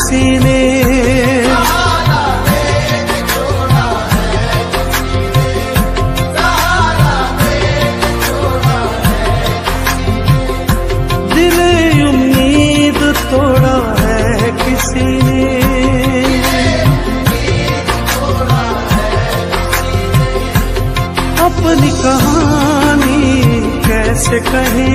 किसी ने। दिले उम्मीद तोड़ा है किसी ने। अपनी कहानी कैसे कहें